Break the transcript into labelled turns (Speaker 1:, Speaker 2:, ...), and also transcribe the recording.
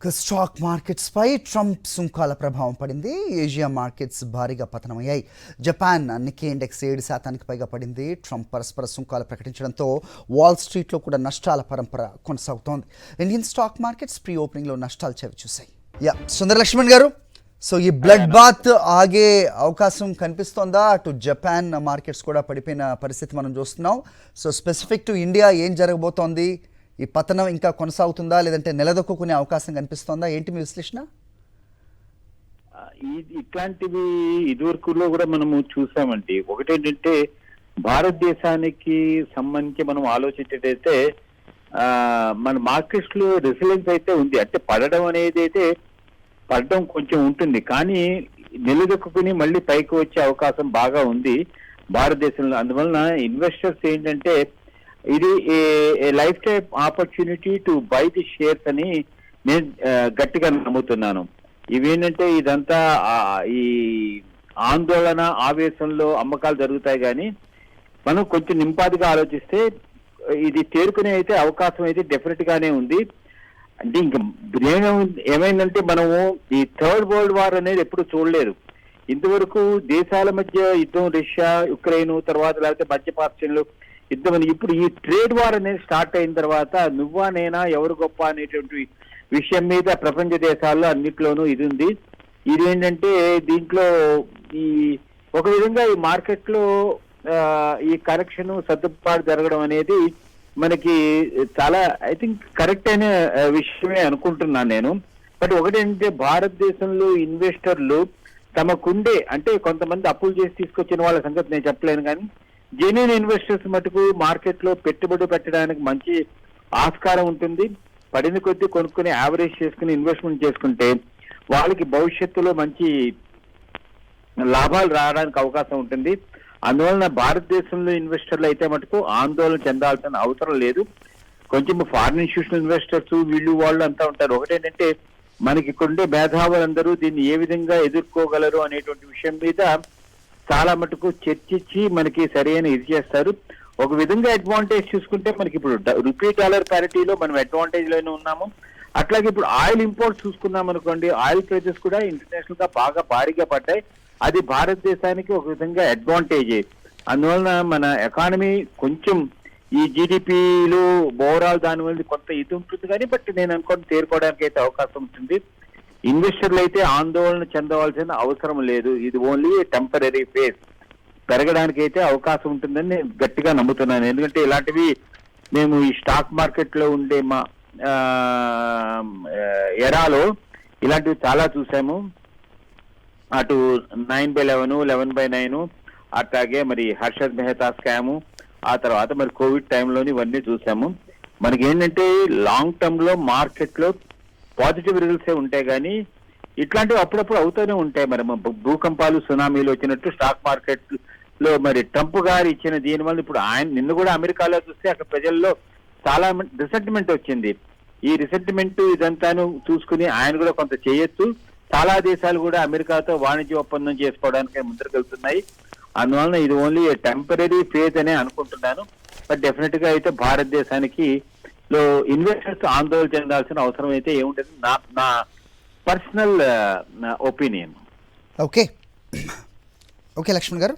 Speaker 1: Stock markets పై Trump సుంకాల ప్రభావం పడింది. ఏషియా మార్కెట్స్ భారీగా పతనమయ్యాయి. జపాన్ నిక్కీ ఇండెక్స్ 7% పైగా పడింది. ట్రంప్ పరస్పర సుంకాలు ప్రకటించడంతో వాల్ స్ట్రీట్లో కూడా నష్టాల పరంపర కొనసాగుతోంది. ఇండియన్ స్టాక్ మార్కెట్స్ ప్రీ ఓపెనింగ్లో నష్టాలు చవిచూశాయి. సుందరలక్ష్మణ్ గారు, సో ఈ బ్లడ్ బాత్ ఆగే అవకాశం కనిపిస్తోందా? అటు జపాన్ మార్కెట్స్ కూడా పడిపోయిన పరిస్థితి మనం చూస్తున్నాం. సో స్పెసిఫిక్ టు ఇండియా ఏం జరగబోతోంది? ఈ పతనం ఇంకా కొనసాగుతుందా, లేదంటే నిలదొక్కునే అవకాశం కనిపిస్తోందా? ఏంటి మీ విశ్లేషణ?
Speaker 2: ఇట్లాంటివి ఇదివరకులో కూడా మనము చూసామండి. ఒకటేంటంటే భారతదేశానికి సంబంధించి మనం ఆలోచించేటైతే మన మార్కెట్స్ లో రెసిలెన్స్ అయితే ఉంది. అంటే పడడం అనేది అయితే పడడం కొంచెం ఉంటుంది, కానీ నిలదొక్కుని మళ్ళీ పైకి వచ్చే అవకాశం బాగా ఉంది భారతదేశంలో. అందువలన ఇన్వెస్టర్స్ ఏంటంటే ఇది life time opportunity to buy the shares అని నేను గట్టిగా నమ్ముతున్నాను. ఇవేంటంటే ఇదంతా ఈ ఆందోళన ఆవేశంలో అమ్మకాలు జరుగుతాయి, కానీ మనం కొంచెం నింపాదిగా ఆలోచిస్తే ఇది తేరుకునే అయితే అవకాశం అయితే డెఫినెట్ గానే ఉంది. అంటే ఇంకా ఏమైందంటే మనము ఈ థర్డ్ వరల్డ్ వార్ అనేది ఎప్పుడు చూడలేదు. ఇంతవరకు దేశాల మధ్య యుద్ధం, రష్యా యుక్రెయిన్ తర్వాత లేకపోతే మధ్యప్రాచ్యంలో యుద్ధం అని, ఇప్పుడు ఈ ట్రేడ్ వార్ అనేది స్టార్ట్ అయిన తర్వాత నువ్వా నేనా ఎవరు గొప్ప అనేటువంటి విషయం మీద ప్రపంచ దేశాల్లో అన్నిట్లోనూ ఇది ఉంది. ఇదేంటంటే దీంట్లో ఈ ఒక విధంగా ఈ మార్కెట్ లో ఈ కరెక్షన్ సర్దుబాటు జరగడం అనేది మనకి చాలా ఐ థింక్ కరెక్ట్ అయిన విషయమే అనుకుంటున్నాను నేను. బట్ ఒకటేంటంటే భారతదేశంలో ఇన్వెస్టర్లు తమకుండే, అంటే కొంతమంది అప్పులు చేసి తీసుకొచ్చిన వాళ్ళ సంగతి నేను చెప్పలేను, కానీ జెన్యూన్ ఇన్వెస్టర్స్ మటుకు మార్కెట్ లో పెట్టుబడి పెట్టడానికి మంచి ఆస్కారం ఉంటుంది. పడిన కొద్దీ కొనుక్కుని యావరేజ్ చేసుకుని ఇన్వెస్ట్మెంట్ చేసుకుంటే వాళ్ళకి భవిష్యత్తులో మంచి లాభాలు రావడానికి అవకాశం ఉంటుంది. అందువలన భారతదేశంలో ఇన్వెస్టర్లు అయితే మటుకు ఆందోళన చెందాల్సిన అవసరం లేదు. కొంచెం ఫారిన్ ఇన్స్టిట్యూషనల్ ఇన్వెస్టర్స్ వీళ్ళు వాళ్ళు అంతా ఉంటారు. ఒకటేంటంటే మనకి ఇక్కడ ఉండే మేధావులందరూ దీన్ని ఏ విధంగా ఎదుర్కోగలరు అనేటువంటి విషయం మీద చాలా మటుకు చర్చించి మనకి సరైన ఇది చేస్తారు. ఒక విధంగా అడ్వాంటేజ్ చూసుకుంటే మనకి ఇప్పుడు రూపీ డాలర్ ప్యారిటీలో మనం అడ్వాంటేజ్ లోనే ఉన్నాము. అట్లాగే ఇప్పుడు ఆయిల్ ఇంపోర్ట్స్ చూసుకున్నాం అనుకోండి, ఆయిల్ ప్రైజెస్ కూడా ఇంటర్నేషనల్ గా బాగా భారీగా పడ్డాయి. అది భారతదేశానికి ఒక విధంగా అడ్వాంటేజే. అందువలన మన ఎకానమీ కొంచెం ఈ జీడిపిలో ఓవరాల్ దాని వల్ల కొంత ఇది ఉంటుంది, కానీ బట్ నేను అనుకోండి తేరుకోవడానికి అయితే అవకాశం ఉంటుంది. ఇన్వెస్టర్లు అయితే ఆందోళన చెందవలసిన అవసరం లేదు. ఇది ఓన్లీ టెంపరీ ఫేజ్. పెరగడానికి అయితే అవకాశం ఉంటుందని నేను గట్టిగా నమ్ముతున్నాను. ఎందుకంటే ఇలాంటివి మేము ఈ స్టాక్ మార్కెట్ లో ఉండే మా ఎరాలో ఇలాంటివి చాలా చూసాము. అటు 9/11, 11/9, అట్లాగే మరి హర్షద్ మెహతా స్కాము, ఆ తర్వాత మరి కోవిడ్ టైంలోని ఇవన్నీ చూసాము. మనకి ఏంటంటే లాంగ్ టర్మ్ లో మార్కెట్ లో పాజిటివ్ రిజల్ట్సే ఉంటాయి, కానీ ఇట్లాంటివి అప్పుడప్పుడు అవుతూనే ఉంటాయి. మరి భూకంపాలు, సునామీలు వచ్చినట్టు స్టాక్ మార్కెట్ లో మరి ట్రంప్ గారు ఇచ్చిన దీని వల్ల ఇప్పుడు ఆయన నిన్న కూడా అమెరికాలో చూస్తే అక్కడ ప్రజల్లో చాలా రిసెంటిమెంట్ వచ్చింది. ఈ రిసెంటిమెంట్ ఇదంతాను చూసుకుని ఆయన కూడా కొంత చేయొచ్చు. చాలా దేశాలు కూడా అమెరికాతో వాణిజ్య ఒప్పందం చేసుకోవడానికి ముందరకెళ్తున్నాయి. అందువలన ఇది ఓన్లీ టెంపరీ ఫేజ్ అనే అనుకుంటున్నాను. బట్ డెఫినెట్ గా అయితే భారతదేశానికి లో ఇన్వెస్టర్స్ ఆందోళన చెందాల్సిన అవసరం అయితే ఏముంటుంది నా పర్సనల్ ఒపీనియన్.
Speaker 1: ఓకే లక్ష్మణ్ గారు.